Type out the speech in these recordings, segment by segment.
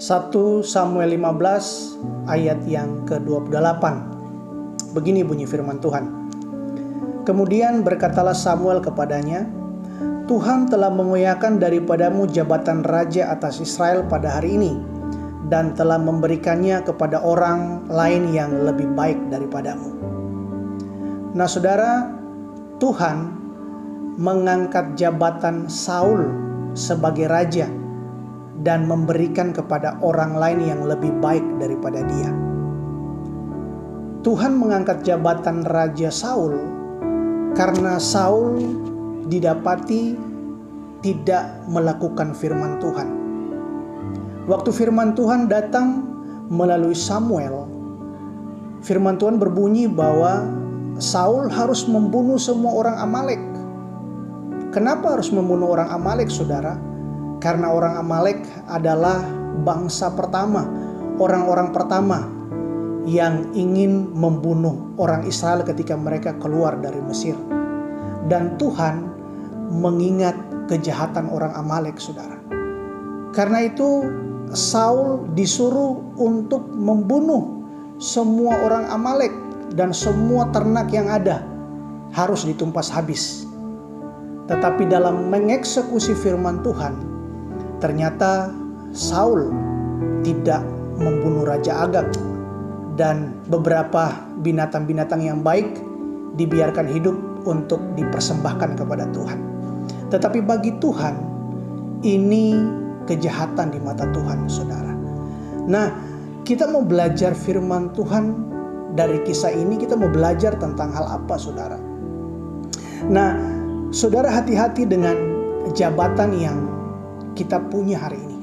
1 Samuel 15 ayat yang ke-28. Begini bunyi firman Tuhan. Kemudian berkatalah Samuel kepadanya, Tuhan telah mengoyakkan daripadamu jabatan raja atas Israel pada hari ini, dan telah memberikannya kepada orang lain yang lebih baik daripadamu. Nah saudara, Tuhan mengangkat jabatan Saul sebagai raja dan memberikan kepada orang lain yang lebih baik daripada dia. Tuhan mengangkat jabatan Raja Saul karena Saul didapati tidak melakukan firman Tuhan. Waktu firman Tuhan datang melalui Samuel, firman Tuhan berbunyi bahwa Saul harus membunuh semua orang Amalek. Kenapa harus membunuh orang Amalek, saudara? Karena orang Amalek adalah bangsa pertama, orang-orang pertama yang ingin membunuh orang Israel ketika mereka keluar dari Mesir. Dan Tuhan mengingat kejahatan orang Amalek, saudara. Karena itu Saul disuruh untuk membunuh semua orang Amalek, dan semua ternak yang ada harus ditumpas habis. Tetapi dalam mengeksekusi firman Tuhan, ternyata Saul tidak membunuh Raja Agag, dan beberapa binatang-binatang yang baik dibiarkan hidup untuk dipersembahkan kepada Tuhan. Tetapi bagi Tuhan, ini kejahatan di mata Tuhan, saudara. Nah, kita mau belajar firman Tuhan dari kisah ini. Kita mau belajar tentang hal apa, saudara? Nah, saudara, hati-hati dengan jabatan yang kita punya hari ini.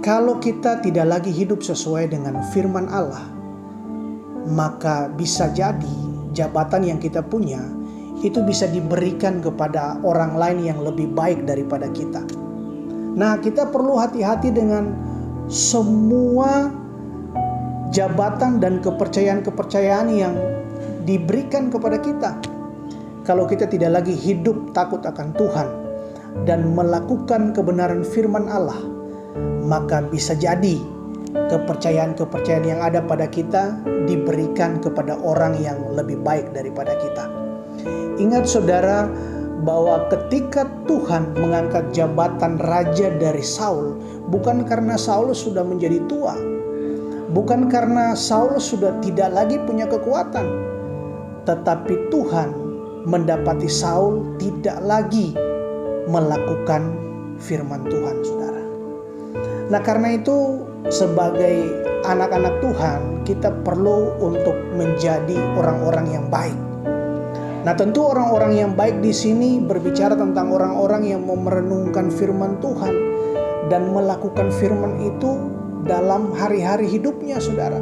Kalau kita tidak lagi hidup sesuai dengan firman Allah, maka bisa jadi jabatan yang kita punya itu bisa diberikan kepada orang lain yang lebih baik daripada kita. Nah, kita perlu hati-hati dengan semua jabatan dan kepercayaan-kepercayaan yang diberikan kepada kita. Kalau kita tidak lagi hidup takut akan Tuhan dan melakukan kebenaran firman Allah, maka bisa jadi kepercayaan-kepercayaan yang ada pada kita diberikan kepada orang yang lebih baik daripada kita. Ingat saudara, bahwa ketika Tuhan mengangkat jabatan raja dari Saul, bukan karena Saul sudah menjadi tua, bukan karena Saul sudah tidak lagi punya kekuatan, tetapi Tuhan mendapati Saul tidak lagi melakukan firman Tuhan, saudara. Nah, karena itu sebagai anak-anak Tuhan, kita perlu untuk menjadi orang-orang yang baik. Nah, tentu orang-orang yang baik di sini berbicara tentang orang-orang yang mau merenungkan firman Tuhan dan melakukan firman itu dalam hari-hari hidupnya, saudara.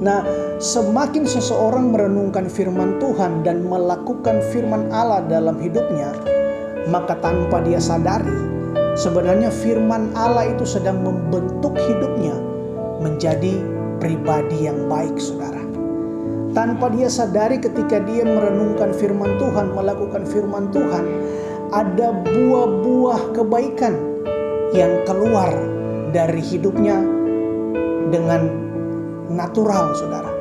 Nah, semakin seseorang merenungkan firman Tuhan dan melakukan firman Allah dalam hidupnya, maka tanpa dia sadari, sebenarnya firman Allah itu sedang membentuk hidupnya menjadi pribadi yang baik, saudara. Tanpa dia sadari, ketika dia merenungkan firman Tuhan, melakukan firman Tuhan, ada buah-buah kebaikan yang keluar dari hidupnya dengan natural, saudara.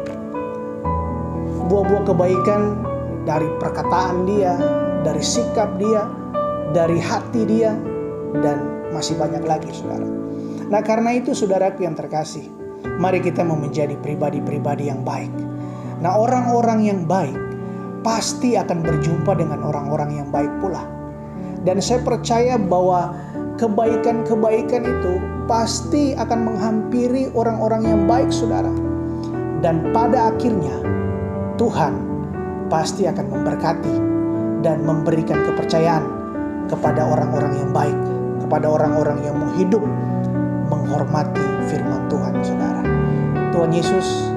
Buah-buah kebaikan dari perkataan dia, dari sikap dia, dari hati dia, dan masih banyak lagi, saudara. Nah, karena itu saudaraku yang terkasih, mari kita mau menjadi pribadi-pribadi yang baik. Nah, orang-orang yang baik pasti akan berjumpa dengan orang-orang yang baik pula. Dan saya percaya bahwa kebaikan-kebaikan itu pasti akan menghampiri orang-orang yang baik, saudara. Dan pada akhirnya Tuhan pasti akan memberkati dan memberikan kepercayaan kepada orang-orang yang baik, kepada orang-orang yang mau hidup menghormati firman Tuhan, saudara. Tuhan Yesus